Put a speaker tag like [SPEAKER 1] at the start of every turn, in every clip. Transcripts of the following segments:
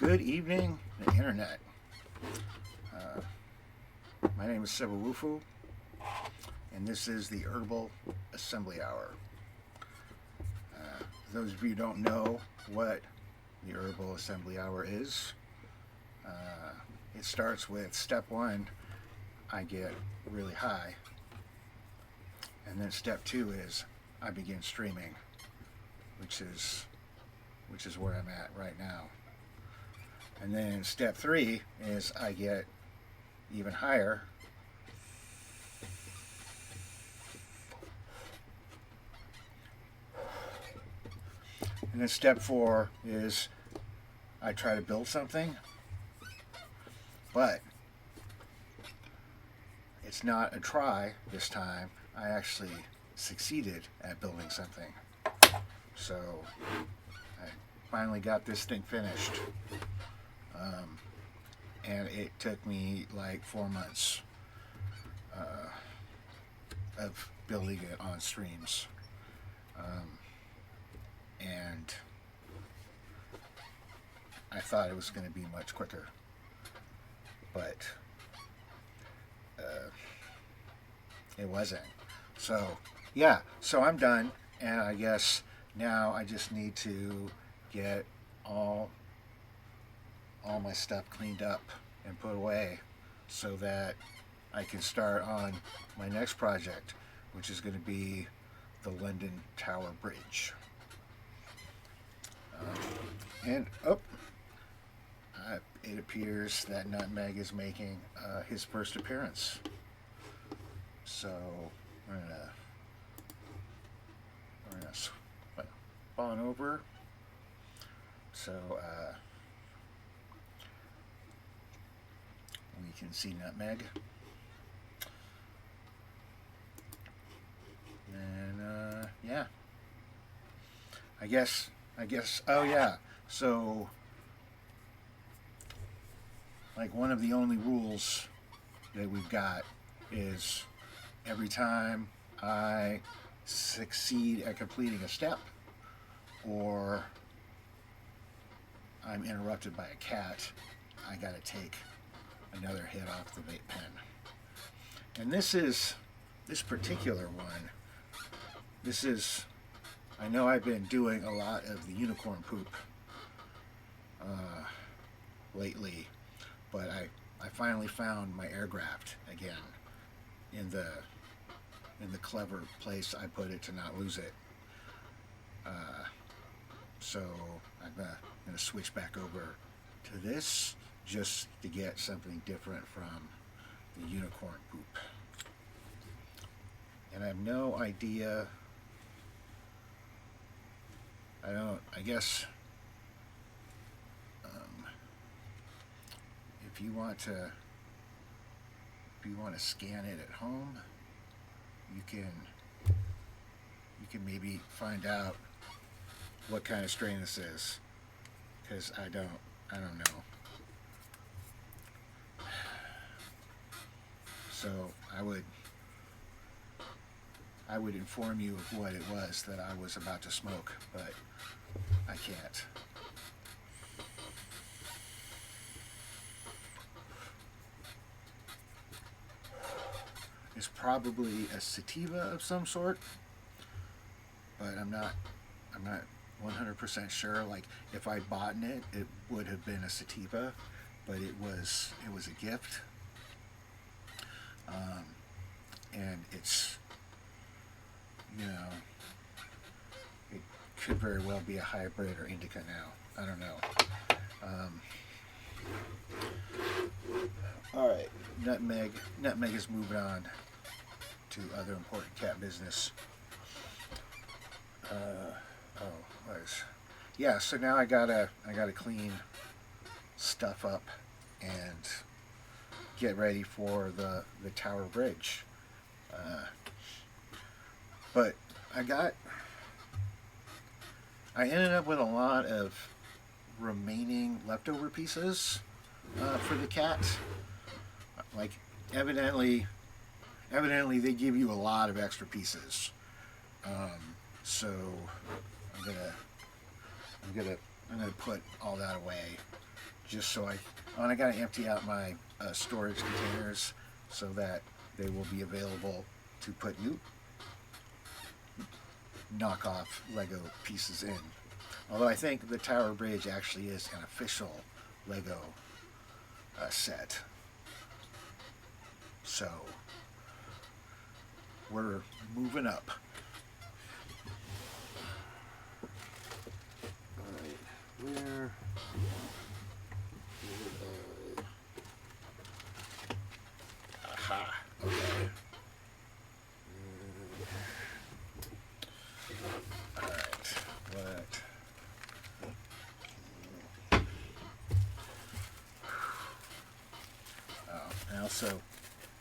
[SPEAKER 1] Good evening, the internet. My name is Sebawufu, and this is the Herbal Assembly Hour. Those of you who don't know what the Herbal Assembly Hour is, it starts with step one, I get really high, and then step two is I begin streaming, which is where I'm at right now. And then step three is I get even higher. And then step four is I try to build something, but it's not a try this time. I actually succeeded at building something. So I finally got this thing finished. And it took me like 4 months of building it on streams. And I thought it was going to be much quicker. But it wasn't. So, yeah, so I'm done. And I guess now I just need to get all my stuff cleaned up and put away so that I can start on my next project, which is going to be the London Tower Bridge. It appears that Nutmeg is making his first appearance. So we're gonna swipe on over. So we can see Nutmeg. And yeah. I guess, oh yeah, so like one of the only rules that we've got is every time I succeed at completing a step or I'm interrupted by a cat, I gotta take another hit off the vape pen. And this particular one, I know I've been doing a lot of the unicorn poop lately, but I finally found my air graft again in the clever place I put it to not lose it. So I'm gonna switch back over to this just to get something different from the unicorn poop. And I have no idea. I guess if you want to scan it at home, you can maybe find out what kind of strain this is, because I don't know. So I would inform you of what it was that I was about to smoke, but I can't. It's probably a sativa of some sort, but I'm not 100% sure. Like if I'd bought it, it would have been a sativa, but it was a gift. And it's, it could very well be a hybrid or indica now. I don't know. All right, Nutmeg is moving on to other important cat business. Yeah. So now I gotta clean stuff up and get ready for the Tower Bridge. But I ended up with a lot of remaining leftover pieces for the cat. Like evidently they give you a lot of extra pieces. So I'm gonna put all that away just so I got to empty out my storage containers so that they will be available to put new knockoff Lego pieces in. Although I think the Tower Bridge actually is an official Lego set. So we're moving up. Alright, where? Aha, okay. Alright, what? Oh, and also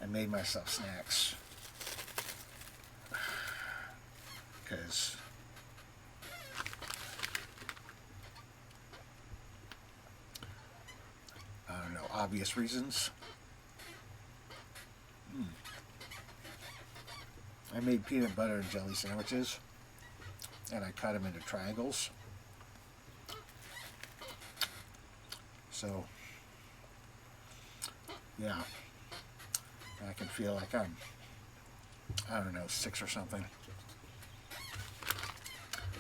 [SPEAKER 1] I made myself snacks because I don't know, obvious reasons. I made peanut butter and jelly sandwiches and I cut them into triangles. So yeah, I can feel like I'm, I don't know, 6 or something.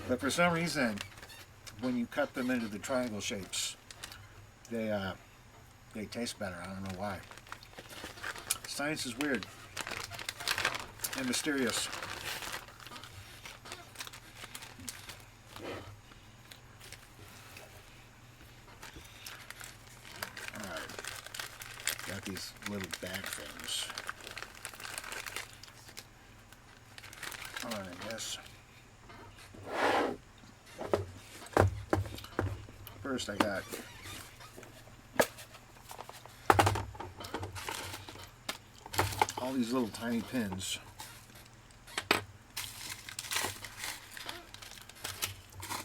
[SPEAKER 1] But for some reason, when you cut them into the triangle shapes, they taste better. I don't know why. Science is weird and mysterious. Alright, got these little bag things. Alright, I guess. First I got all these little tiny pins.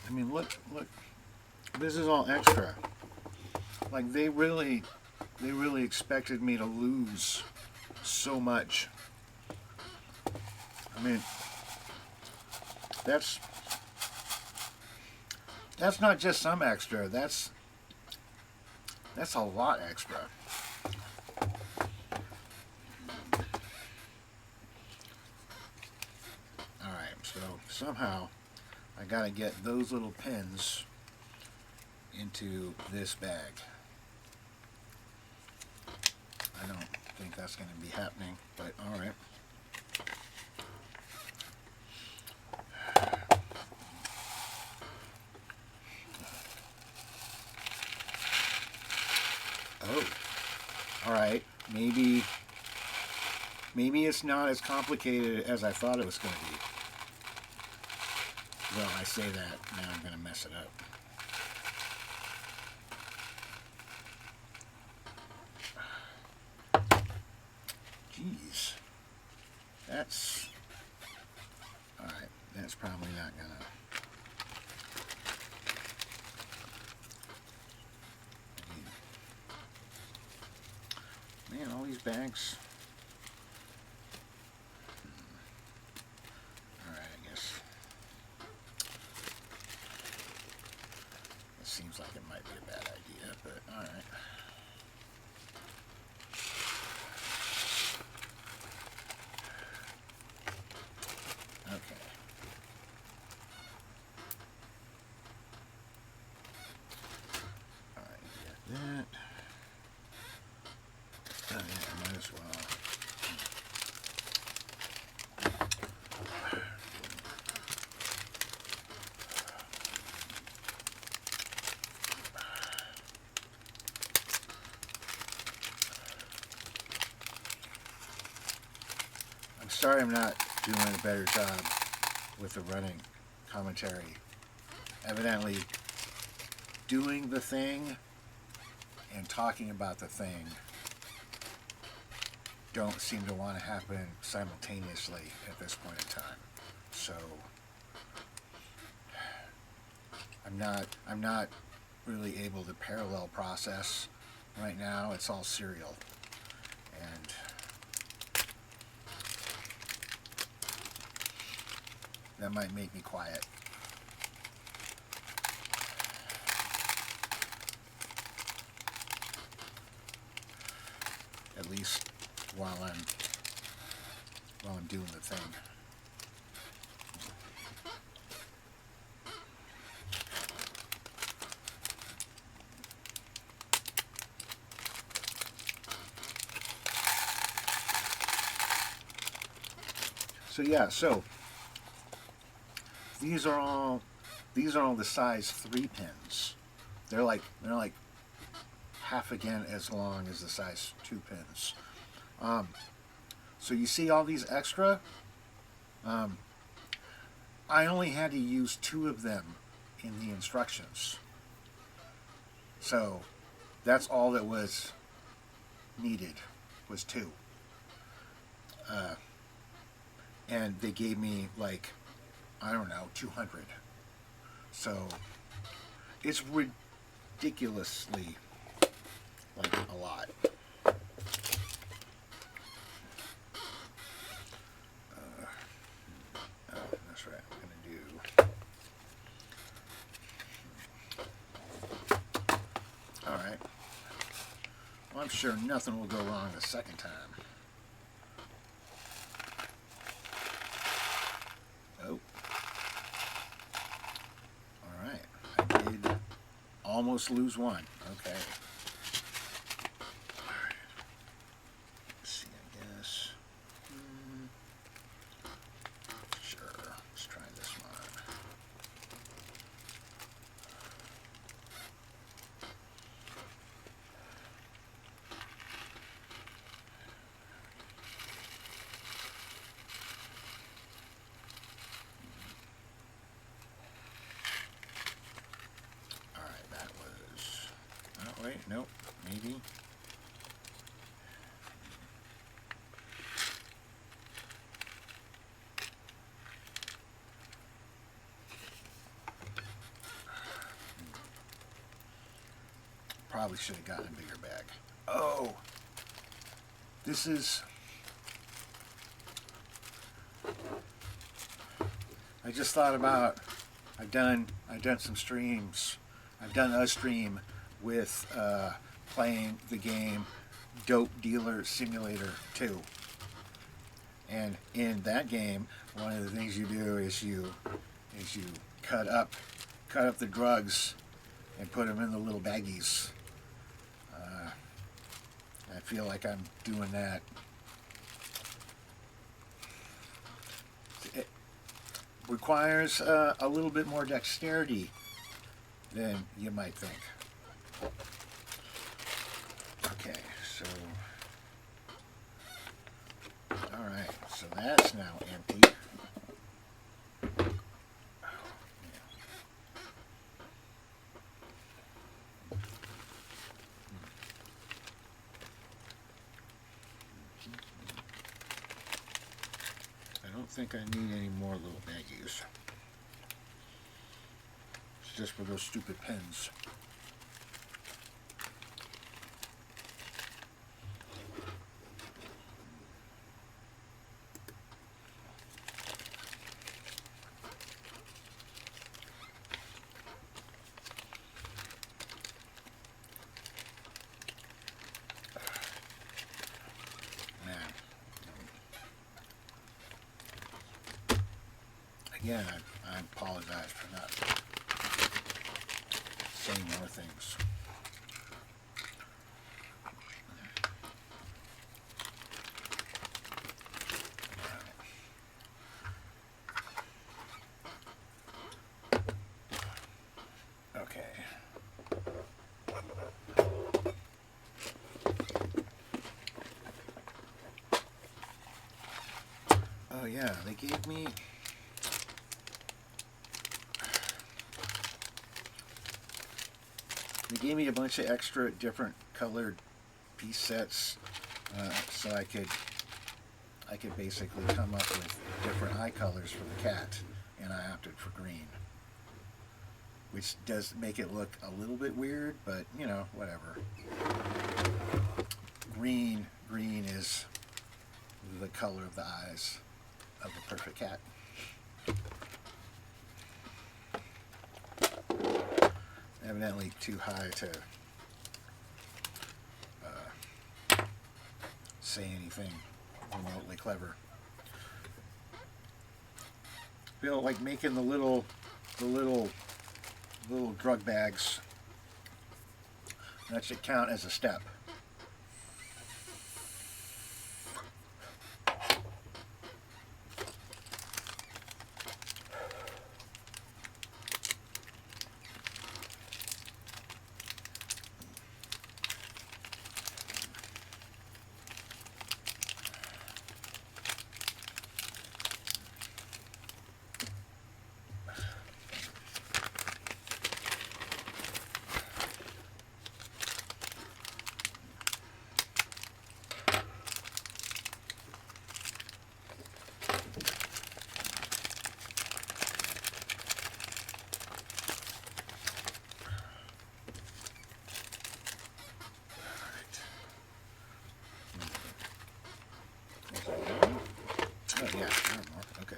[SPEAKER 1] I mean, look, this is all extra. Like they really expected me to lose so much. I mean, that's not just some extra, that's a lot extra. Alright, so somehow I gotta get those little pins into this bag. I don't think that's gonna be happening, but alright. Oh, alright, maybe it's not as complicated as I thought it was going to be. Well, I say that, now I'm going to mess it up. Jeez. That's... Alright, that's probably not going to... Man, all these bags. Alright, I guess. It seems like it might be a bad idea, but alright. Okay. Alright, get that. Oh, yeah, might as well. I'm sorry I'm not doing a better job with the running commentary. Evidently, doing the thing and talking about the thing don't seem to want to happen simultaneously at this point in time. So I'm not really able to parallel process right now. It's all serial, and that might make me quiet. at least while I'm doing the thing. So yeah, so these are all the size 3 pins. They're like half again as long as the size 2 pins. So you see all these extra? I only had to use 2 of them in the instructions. So that's all that was needed, was 2. And they gave me like, I don't know, 200. So it's ridiculously like a lot. Oh, that's right. I'm gonna do. All right. Well, I'm sure nothing will go wrong the second time. Oh. All right. I did almost lose one. Okay. All right. Let's see, I guess. Sure. Let's try this one. Wait, nope, maybe. Probably should have gotten a bigger bag. Oh, this is. I just thought about. I've done some streams. I've done a stream with playing the game Dope Dealer Simulator 2. And in that game, one of the things you do is you cut up the drugs and put them in the little baggies. I feel like I'm doing that. It requires a little bit more dexterity than you might think. Okay, so all right, so that's now empty. I don't think I need any more little baggies. It's just for those stupid pens. Again, I apologize for not saying more things. Okay. Oh yeah, they gave me a bunch of extra different colored piece sets, so I could basically come up with different eye colors for the cat, and I opted for green, which does make it look a little bit weird, but you know, whatever. Green is the color of the eyes of a perfect cat. Evidently too high to say anything remotely clever. Feel like making the little drug bags. That should count as a step. Oh yeah, I don't know. Okay.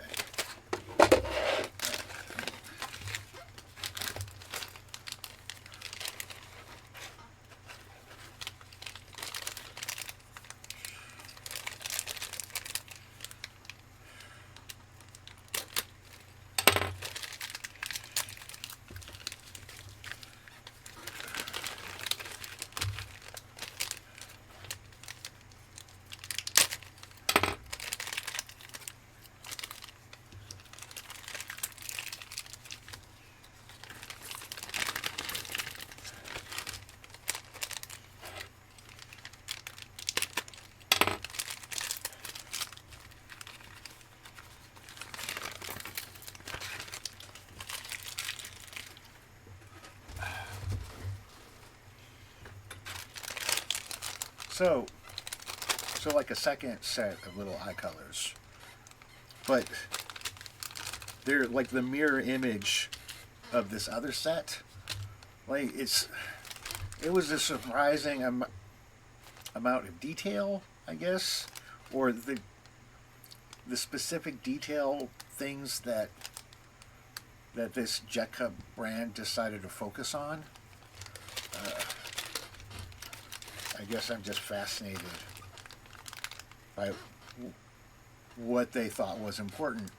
[SPEAKER 1] So like a second set of little eye colors, but they're like the mirror image of this other set. Like it was a surprising amount of detail, I guess, or the specific detail things that this JEKCA brand decided to focus on. I guess I'm just fascinated by what they thought was important.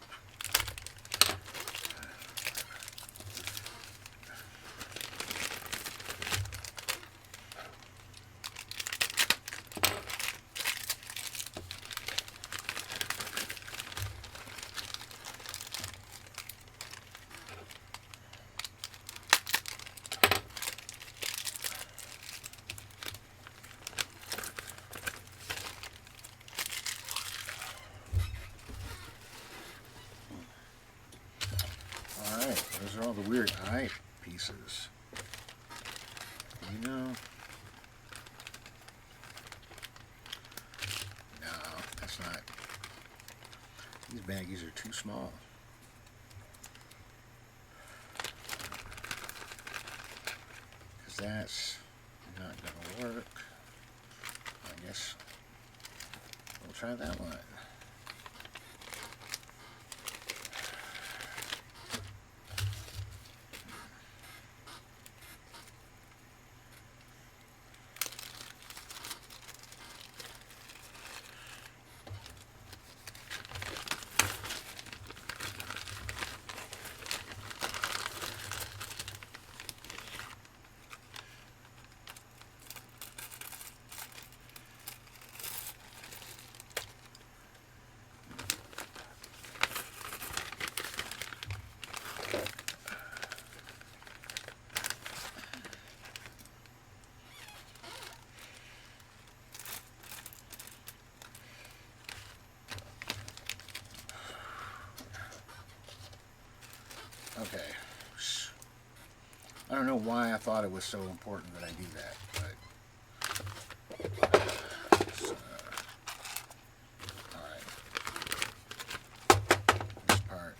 [SPEAKER 1] Those are all the weird eye pieces. You know? No, that's not. These baggies are too small. Because that's not going to work. I guess we'll try that one. Okay. I don't know why I thought it was so important that I do that, but all right. This part.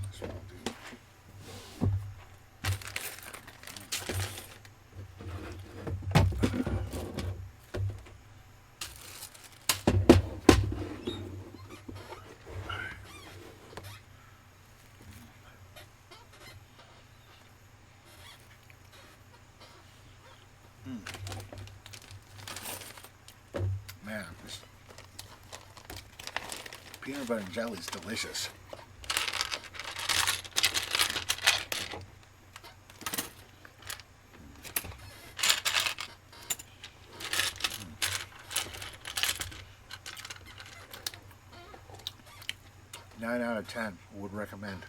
[SPEAKER 1] That's what I'll do. Peanut butter and jelly is delicious. 9 out of 10 would recommend.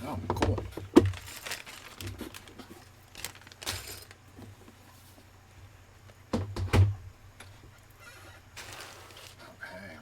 [SPEAKER 1] Oh, cool. Okay.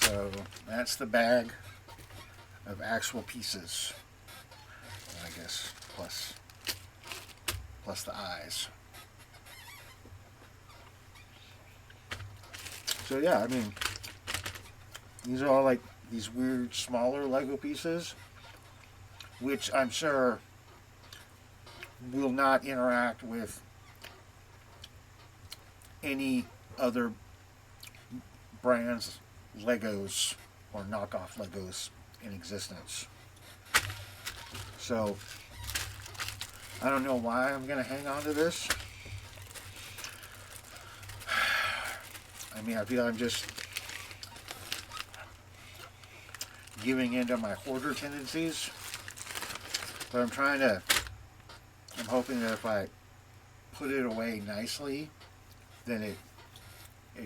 [SPEAKER 1] So that's the bag of actual pieces, I guess, plus the eyes. So yeah, I mean, these are all like these weird smaller Lego pieces, which I'm sure will not interact with any other brands Legos or knockoff Legos in existence. So I don't know why I'm going to hang on to this. I mean, I feel I'm just giving into my hoarder tendencies, but I'm hoping that if I put it away nicely, then it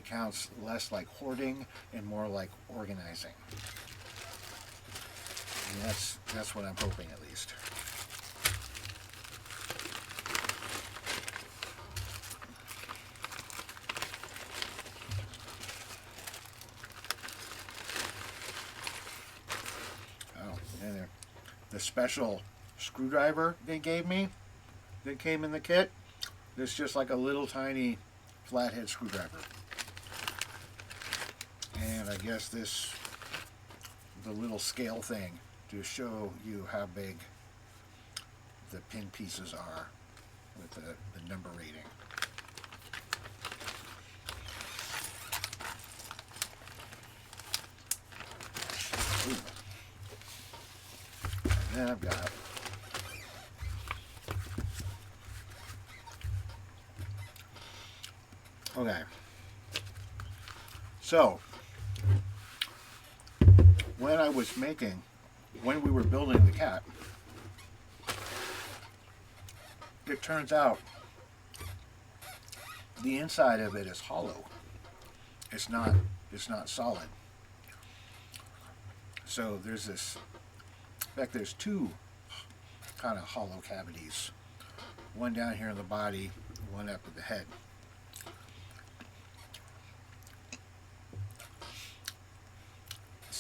[SPEAKER 1] counts less like hoarding and more like organizing. And that's what I'm hoping, at least. Oh, and the special screwdriver they gave me that came in the kit, it's just like a little tiny flathead screwdriver. And I guess the little scale thing to show you how big the pin pieces are with the number rating. Ooh. And then I've got okay. So when we were building the cat, it turns out the inside of it is hollow. It's not solid. So there's this, in fact, there's two kind of hollow cavities. One down here in the body, one up at the head.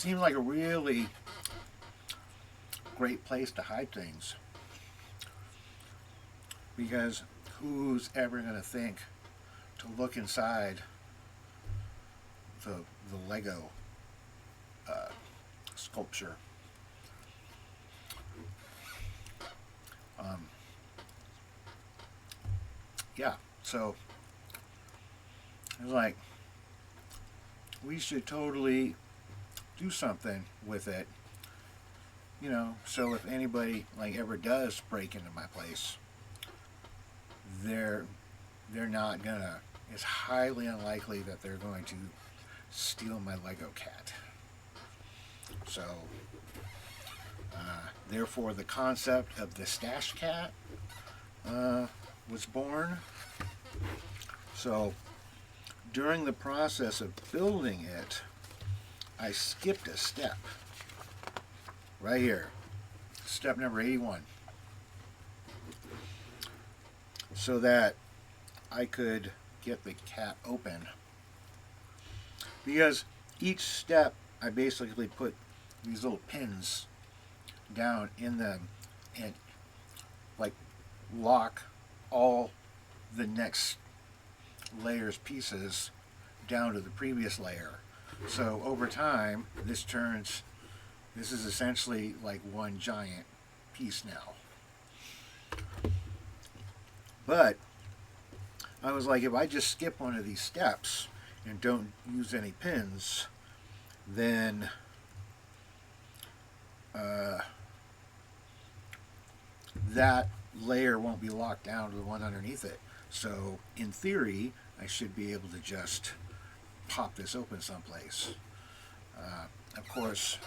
[SPEAKER 1] seems like a really great place to hide things, because who's ever going to think to look inside the Lego sculpture? Yeah, so it was like, we should totally do something with it, you know, so if anybody like ever does break into my place, they're not gonna, it's highly unlikely that they're going to steal my Lego cat. So therefore the concept of the stash cat was born. So during the process of building it, I skipped a step right here, step number 81, so that I could get the cat open. Because each step I basically put these little pins down in them and like lock all the next layer's pieces down to the previous layer. So over time, this is essentially like one giant piece now. But I was like, if I just skip one of these steps and don't use any pins, then that layer won't be locked down to the one underneath it. So in theory, I should be able to just pop this open someplace. Of course,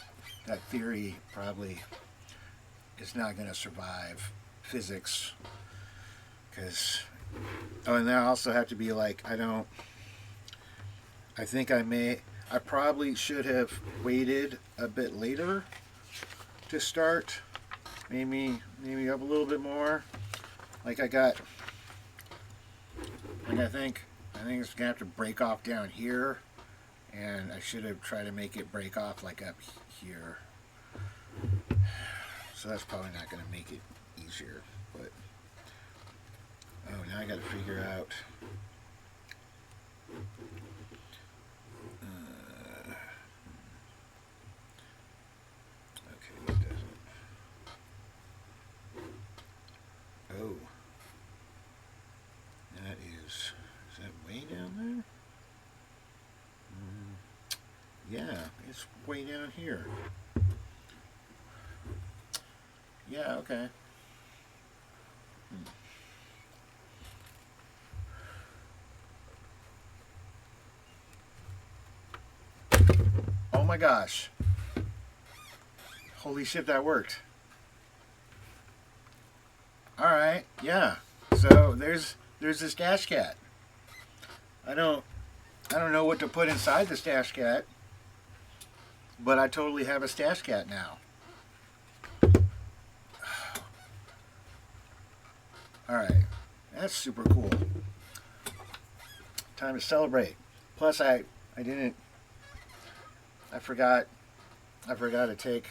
[SPEAKER 1] that theory probably is not going to survive physics, because, oh, and then I also have to be like, I probably should have waited a bit later to start, maybe up a little bit more. Like I think it's gonna have to break off down here, and I should have tried to make it break off like up here. So that's probably not gonna make it easier, but oh, now I gotta figure out okay, it doesn't. Oh, that is that way down there? Yeah, it's way down here. Yeah, okay. Oh my gosh. Holy shit, that worked. Alright, yeah. So there's the stash cat. I don't know what to put inside the stash cat, but I totally have a stash cat now. Alright, that's super cool. Time to celebrate. Plus I forgot to take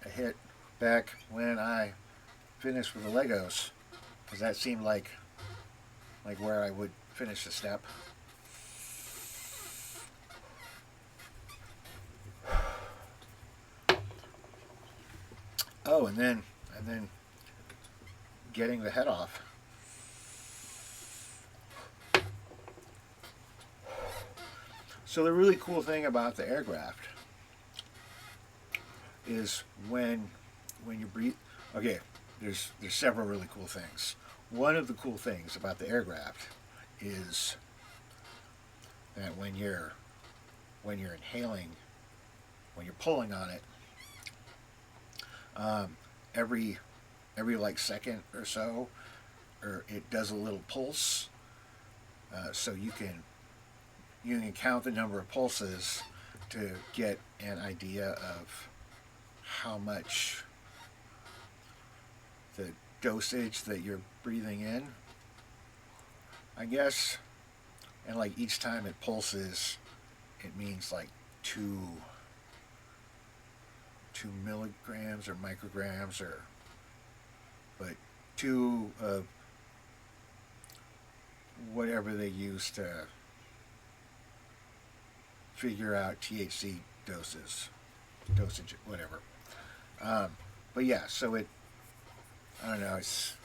[SPEAKER 1] a hit back when I finished with the Legos, because that seemed like where I would finish the step. Oh, and then getting the head off. So the really cool thing about the air graft is when you breathe. Okay, there's several really cool things. One of the cool things about the air graft is that when you're inhaling, when you're pulling on it, every like second or so, or it does a little pulse, so you can count the number of pulses to get an idea of how much the dosage that you're breathing in, I guess. And like each time it pulses, it means like 2 milligrams or micrograms, or but 2 of whatever they use to figure out THC dosage, whatever. But yeah, so I don't know, it's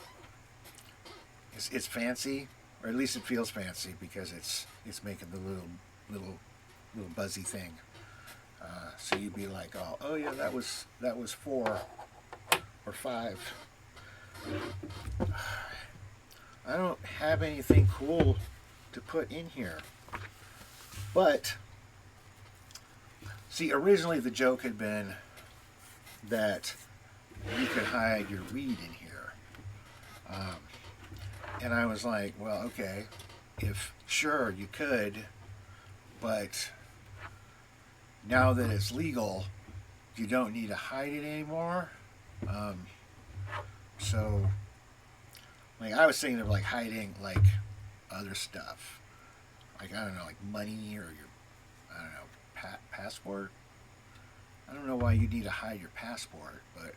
[SPEAKER 1] fancy, or at least it feels fancy, because it's making the little buzzy thing. So you'd be like, oh yeah, that was 4 or 5. I don't have anything cool to put in here. But, see, originally the joke had been that you could hide your weed in here. And I was like, well, okay, sure, you could, but now that it's legal, you don't need to hide it anymore. So, like, I was thinking of like hiding like other stuff, like, I don't know, like money, or your, I don't know, passport. I don't know why you need to hide your passport, but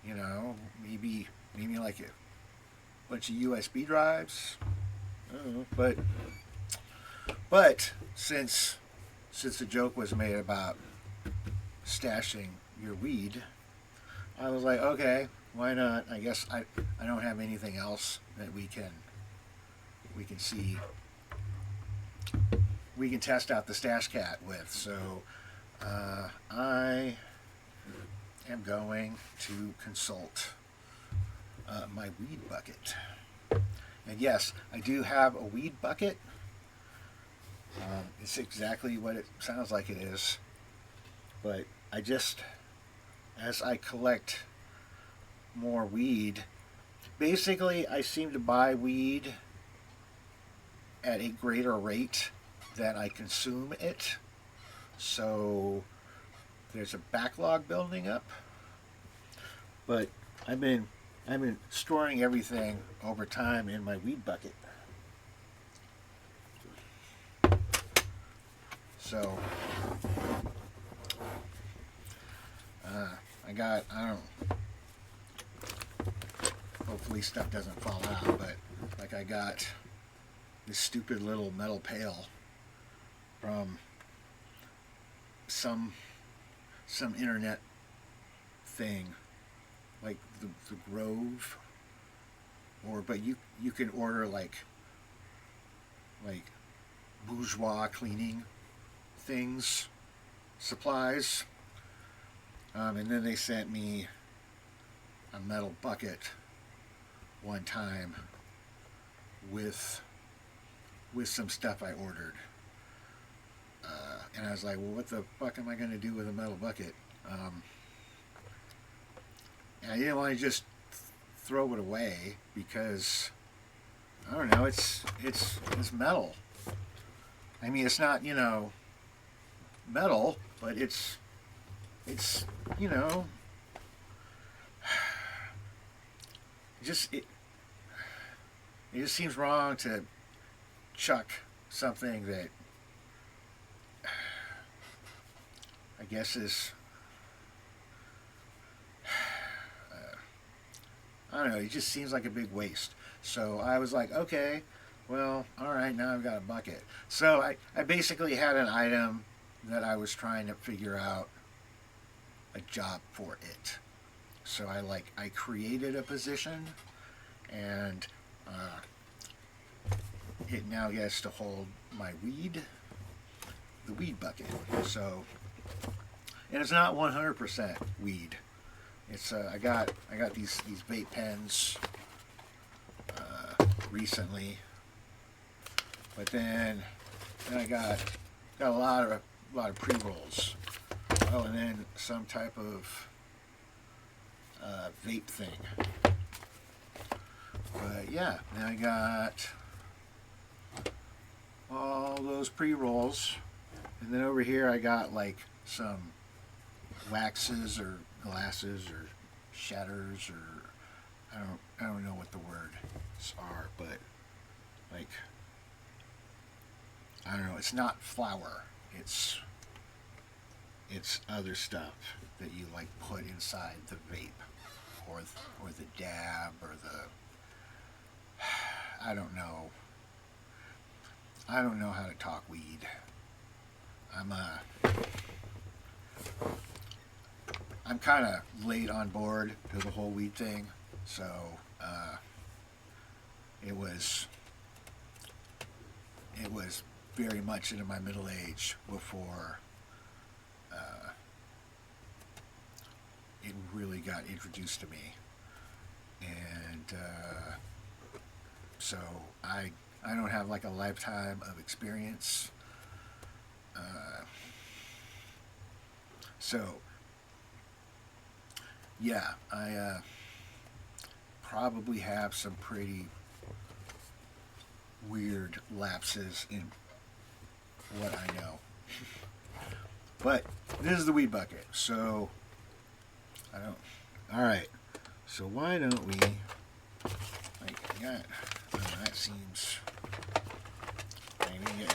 [SPEAKER 1] you know, maybe like a bunch of USB drives. I don't know, but since the joke was made about stashing your weed, I was like, okay, why not? I guess I don't have anything else that we can see. We can test out the Stash Cat with. So I am going to consult my weed bucket. And yes, I do have a weed bucket. It's exactly what it sounds like it is. But I just, as I collect more weed, basically I seem to buy weed at a greater rate than I consume it. So there's a backlog building up. But I've been storing everything over time in my weed bucket. So I don't know, hopefully stuff doesn't fall out, but like I got this stupid little metal pail from some internet thing, like the Grove, but you can order like bourgeois cleaning things, supplies, and then they sent me a metal bucket one time with some stuff I ordered, and I was like, well, what the fuck am I going to do with a metal bucket? And I didn't want to just throw it away, because I don't know, it's metal. I mean, it's not, metal, but it's it just seems wrong to chuck something that I guess is, I don't know, it just seems like a big waste. So I was like, okay, well, alright, now I've got a bucket. So I basically had an item that I was trying to figure out a job for it. So I created a position, and it now gets to hold my weed, the weed bucket. So, and it's not 100% weed. It's I got these vape pens recently, but then I got a lot of pre-rolls. Oh, and then some type of vape thing. But yeah, then I got all those pre-rolls, and then over here I got like some waxes or glasses or shatters, or I don't know what the words are, but like, I don't know, it's not flour, it's It's other stuff that you like put inside the vape, or the dab, or the, I don't know. I don't know how to talk weed. I'm kind of late on board to the whole weed thing, so it was very much into my middle age before it really got introduced to me, and so I don't have like a lifetime of experience. So yeah, I probably have some pretty weird lapses in what I know. But this is the weed bucket, so I don't. All right, so why don't we? That seems. Maybe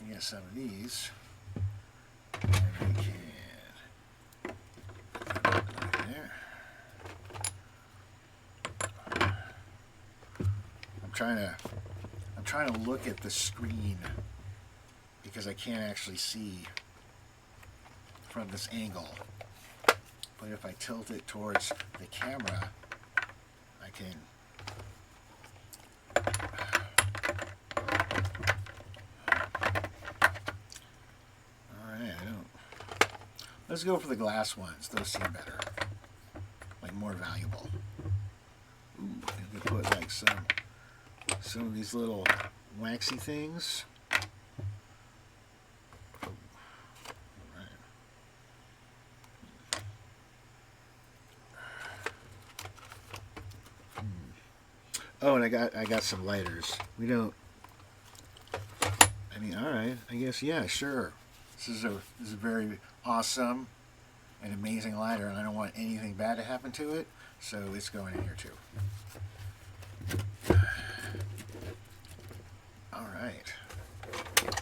[SPEAKER 1] get some of these, and we can put it right there. I'm trying to look at the screen because I can't actually see from this angle. But if I tilt it towards the camera, I can. Let's go for the glass ones. Those seem better. Like more valuable. Ooh, you can put like some of these little waxy things. Oh, and I got some lighters. We don't. I mean, all right. I guess yeah, sure. This is a very awesome and amazing lighter, and I don't want anything bad to happen to it, so it's going in here too. All right.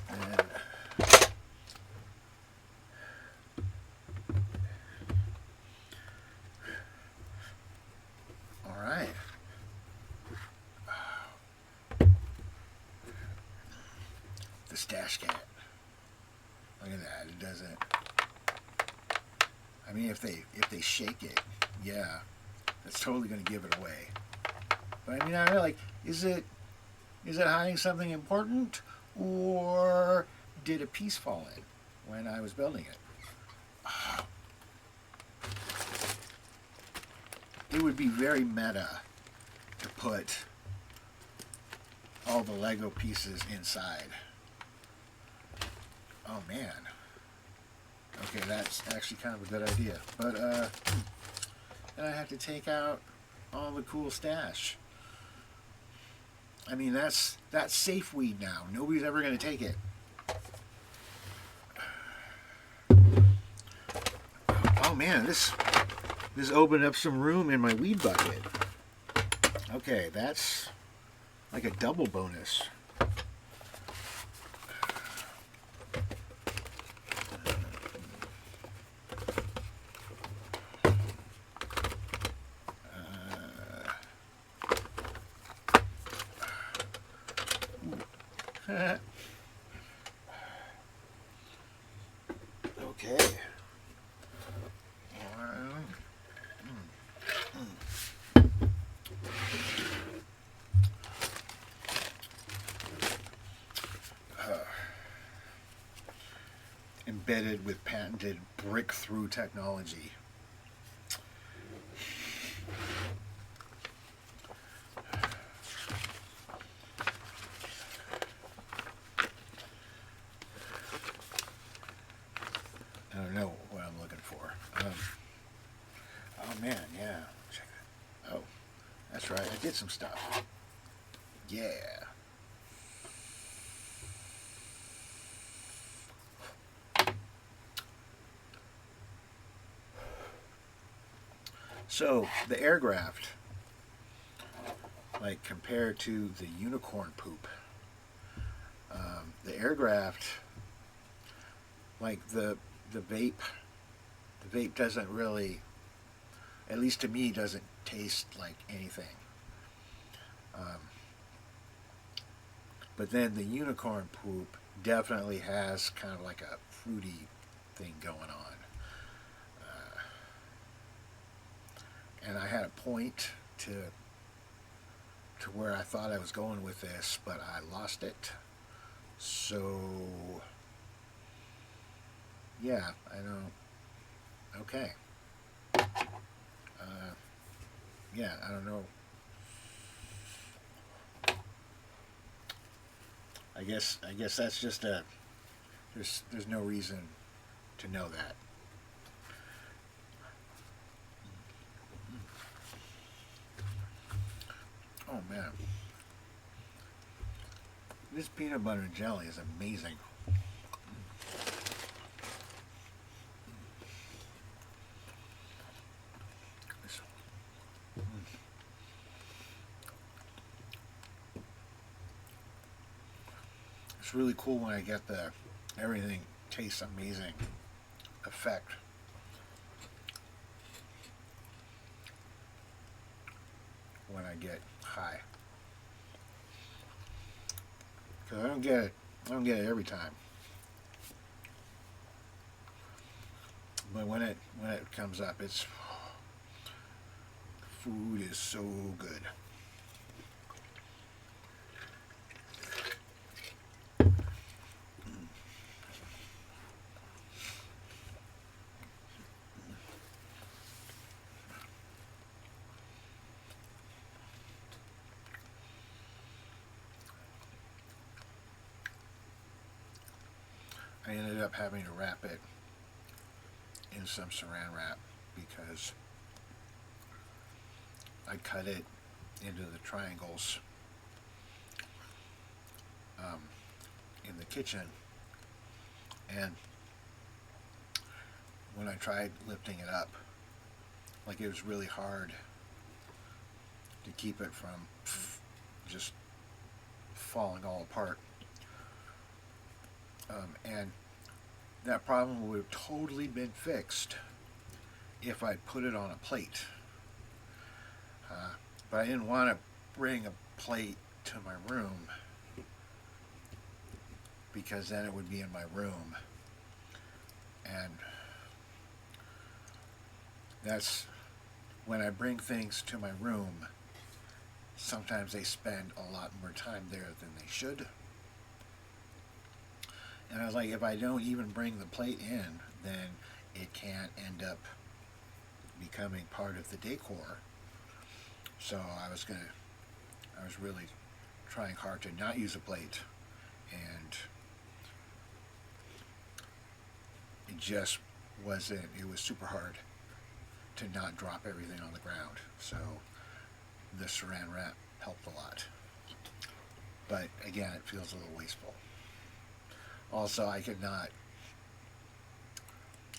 [SPEAKER 1] And all right. The Stash Cat. Look at that. It doesn't. I mean, if they shake it, yeah, that's totally going to give it away. But I mean, I really like. Is it hiding something important, or did a piece fall in when I was building it? It would be very meta to put all the Lego pieces inside. Oh man. Okay, that's actually kind of a good idea. But then I have to take out all the cool stash. I mean, that's safe weed now. Nobody's ever going to take it. Oh man, this opened up some room in my weed bucket. Okay, that's like a double bonus. Okay. Embedded with patented breakthrough technology. I don't know what I'm looking for. Oh man, yeah. Check that. Oh, that's right. I did some stuff. Yeah. So the air graft, like compared to the unicorn poop, the air graft, like the vape The vape doesn't really, at least to me, doesn't taste like anything. But then the unicorn poop definitely has kind of like a fruity thing going on. And I had a point to where I thought I was going with this, but I lost it. So, yeah, I don't, okay. Yeah, I don't know. I guess that's just a, there's no reason to know that. Oh man, this peanut butter and jelly is amazing. It's, it's really cool when I get the everything tastes amazing effect. When I get high, because I don't get it every time. But when it comes up, it's, food is so good. I ended up having to wrap it in some saran wrap because I cut it into the triangles in the kitchen, and when I tried lifting it up, like, it was really hard to keep it from just falling all apart. And that problem would have totally been fixed if I put it on a plate. But I didn't want to bring a plate to my room because then it would be in my room. And that's when I bring things to my room, sometimes they spend a lot more time there than they should. And I was like, if I don't even bring the plate in, then it can't end up becoming part of the decor. So I was really trying hard to not use a plate, and it just wasn't, it was super hard to not drop everything on the ground. So the saran wrap helped a lot. But again, it feels a little wasteful. Also, I could not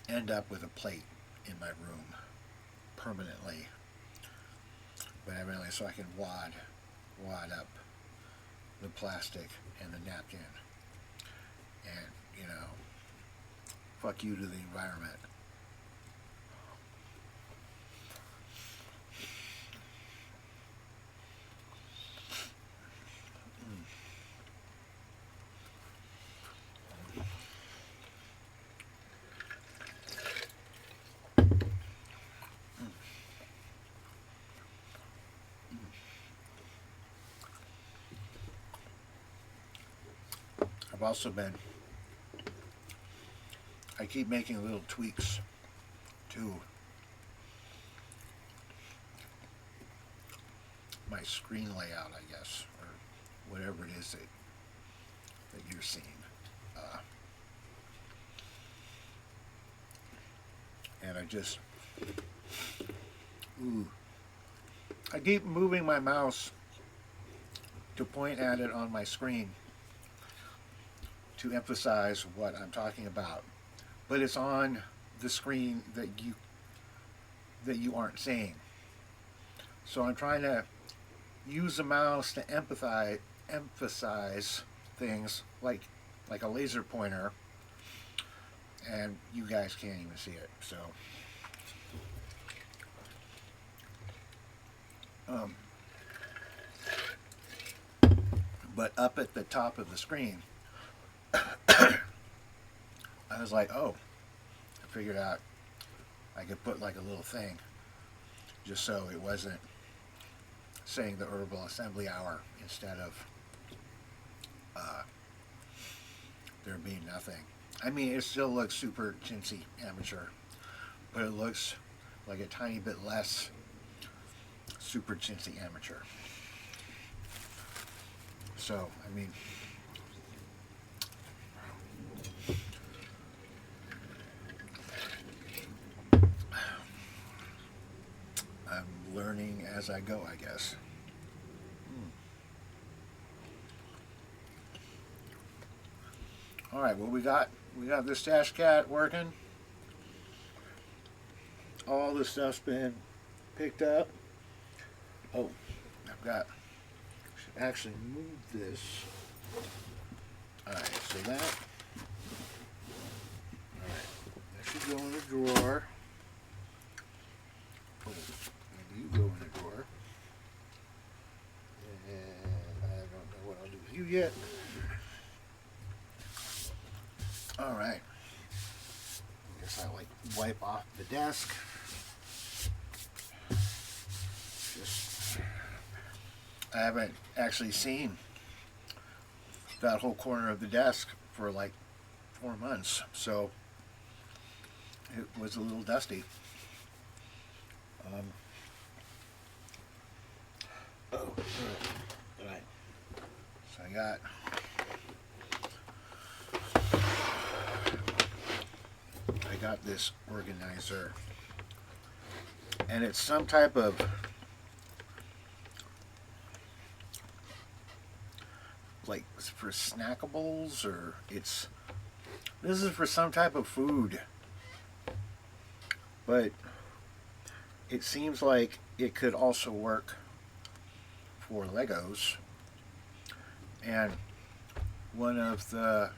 [SPEAKER 1] end up with a plate in my room permanently, but evidently, so I can wad up the plastic and the napkin, and, you know, fuck you to the environment. I've also been, I keep making little tweaks to my screen layout, I guess, or whatever it is that you're seeing. And I keep moving my mouse to point at it on my screen to emphasize what I'm talking about, but it's on the screen that you aren't seeing. So I'm trying to use the mouse to emphasize things like a laser pointer, and you guys can't even see it. So, but up at the top of the screen, I was like, oh, I figured out I could put like a little thing just so it wasn't saying the Herbal Assembly Hour instead of there being nothing. I mean, it still looks super chintzy amateur, but it looks like a tiny bit less super chintzy amateur. So, I mean, I'm learning as I go, I guess. All right, well, we got this JEKCA Cat working. All the stuff's been picked up. Oh, I've got, should actually move this. All right, so that, all right, that should go in the drawer. Oh, maybe you go in the drawer. And I don't know what I'll do with you yet. All right. I guess I like wipe off the desk. Just, I haven't actually seen that whole corner of the desk for like 4 months, so it was a little dusty. Oh, all right. So I got this organizer, and it's some type of like for snackables, or this is for some type of food, but it seems like it could also work for Legos. And one of the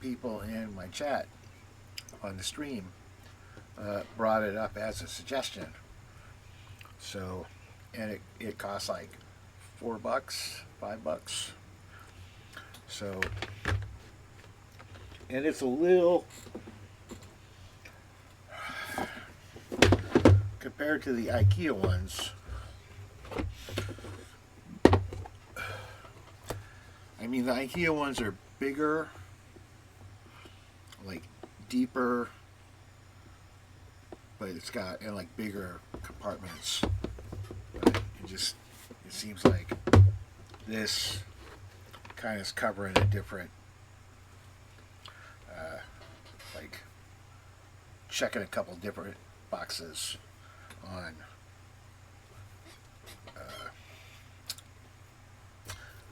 [SPEAKER 1] people in my chat on the stream brought it up as a suggestion. So, and it costs like $4, $5. So, and it's a little, compared to the IKEA ones, I mean, the IKEA ones are bigger, like deeper, but it's got, and like bigger compartments. But it seems like this kind of is covering a different, like checking a couple different boxes on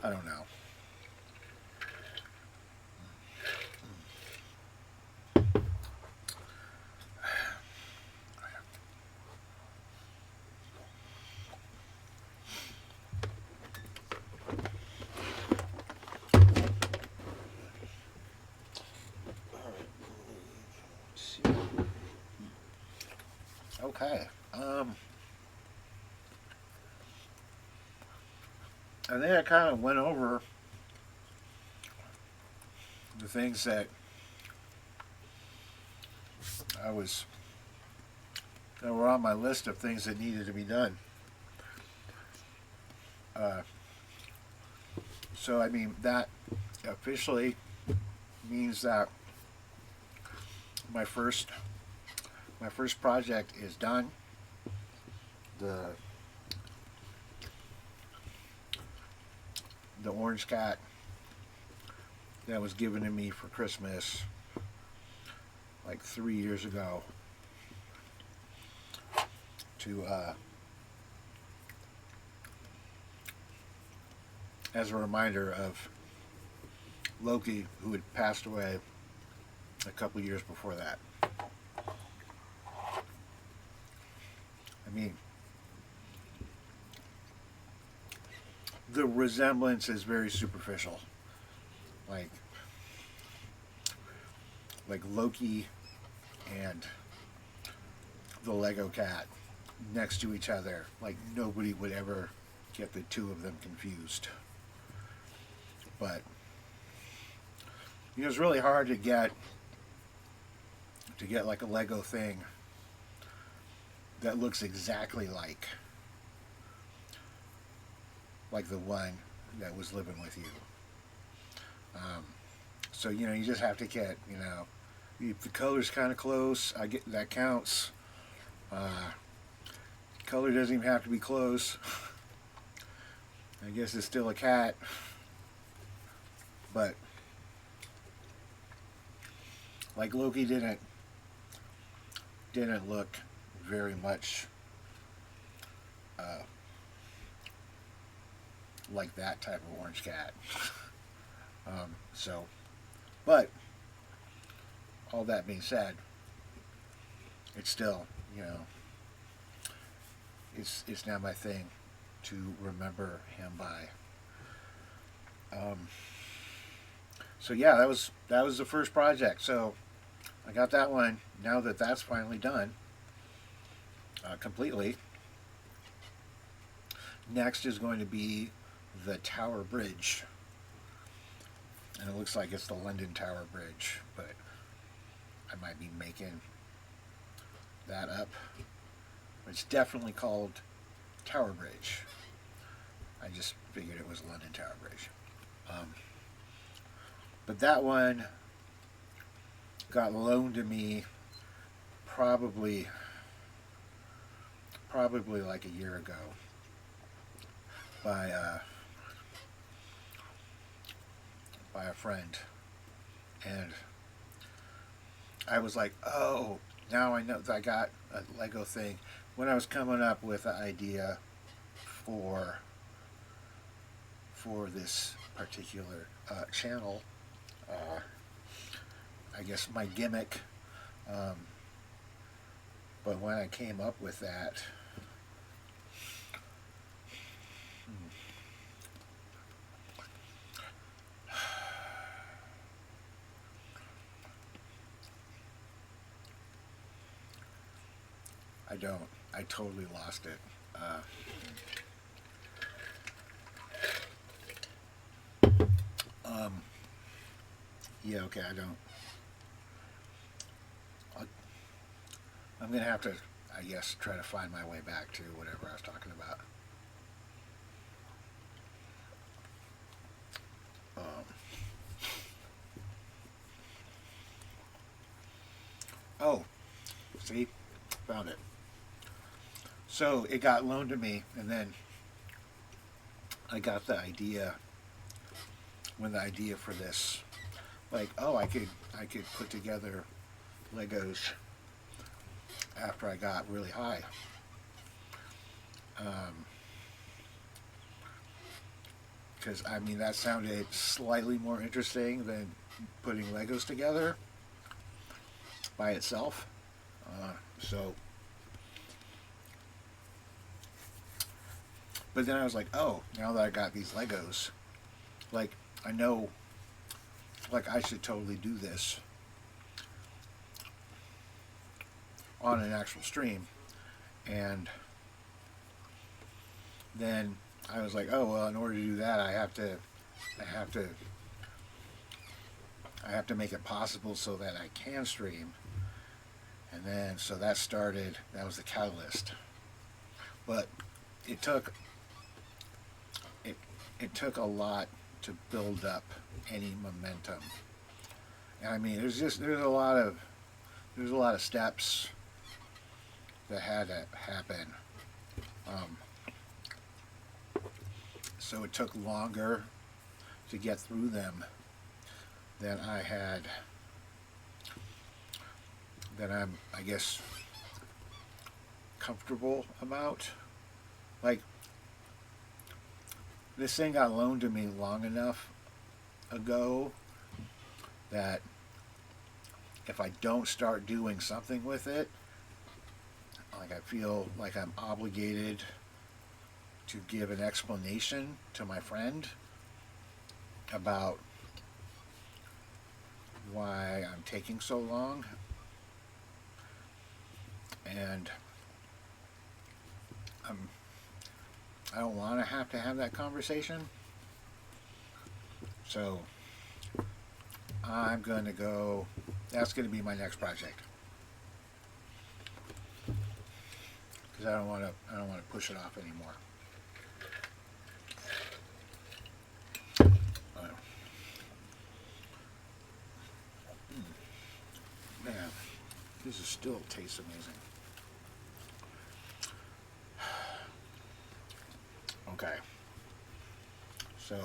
[SPEAKER 1] I don't know. Okay. I think I kind of went over the things that that were on my list of things that needed to be done. So I mean, that officially means that my first project is done. The orange cat that was given to me for Christmas like 3 years ago to as a reminder of Loki, who had passed away a couple years before that. I mean, the resemblance is very superficial. Like, like Loki and the Lego cat next to each other. Like nobody would ever get the two of them confused. But it was really hard to get like a Lego thing that looks exactly like the one that was living with you. So you just have to get, if the color's kind of close, I get that counts. Color doesn't even have to be close. I guess it's still a cat, but like Loki didn't look very much like that type of orange cat. But all that being said, it's still, it's now my thing to remember him by. So yeah, that was the first project. So I got that one. Now that that's finally done completely, next is going to be the Tower Bridge. And it looks like it's the London Tower Bridge, but I might be making that up. It's definitely called Tower Bridge. I just figured it was London Tower Bridge. But that one got loaned to me probably like a year ago by a friend, and I was like, oh, now I know that I got a Lego thing. When I was coming up with the idea for this particular channel, I guess my gimmick, but when I came up with that, I totally lost it. Yeah, okay, I'm gonna have to, I guess, try to find my way back to whatever I was talking about. Oh, see, found it. So it got loaned to me, and then I got the idea, when the idea for this, like, oh, I could put together Legos after I got really high. Because I mean, that sounded slightly more interesting than putting Legos together by itself. But then I was like, oh, now that I got these Legos, like, I know, like, I should totally do this on an actual stream. And then I was like, oh, well, in order to do that, I have to make it possible so that I can stream. And then, so that was the catalyst. But it took a lot to build up any momentum. And I mean, there's a lot of steps that had to happen. So it took longer to get through them than I'm, I guess, comfortable about. Like, this thing got loaned to me long enough ago that if I don't start doing something with it, like, I feel like I'm obligated to give an explanation to my friend about why I'm taking so long, and I don't want to have that conversation. So I'm going to go, that's going to be my next project. Because I don't want to push it off anymore. Man, this is still tastes amazing. Okay. So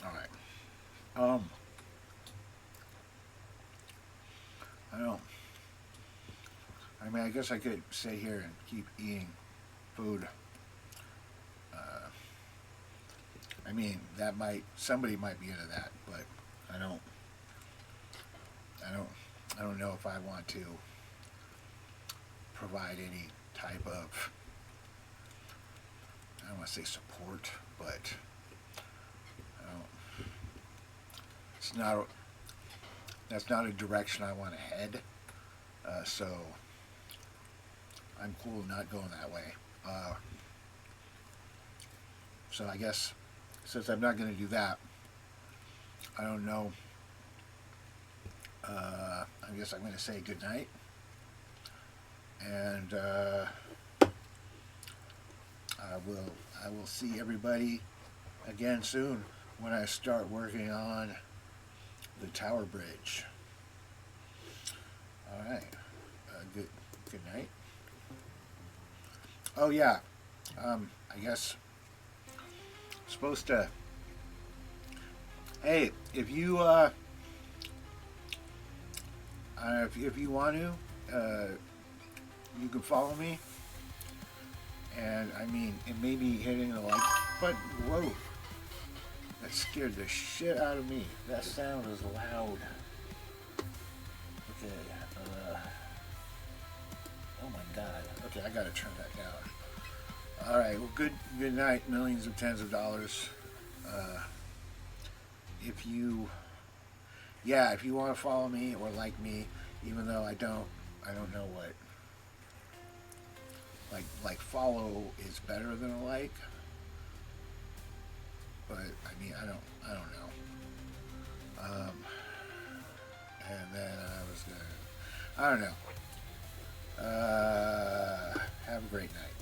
[SPEAKER 1] all right. I mean, I guess I could sit here and keep eating food. I mean, somebody might be into that, but I don't know if I want to provide any type of, I don't want to say support, but that's not a direction I want to head. So I'm cool not going that way. So I guess since I'm not going to do that, I don't know. I guess I'm going to say good night, and I will see everybody again soon when I start working on the Tower Bridge. All right. Good night. Oh yeah. I guess supposed to. Hey, if you if you want to, you can follow me. And I mean, it may be hitting the like button. Whoa. That scared the shit out of me. That sound is loud. Okay. Oh my god. Okay, I gotta turn that down. Alright, well good night, millions of tens of dollars. If you want to follow me or like me, even though I don't know what like follow is better than a like. But I mean, I don't know. And then I don't know. Have a great night.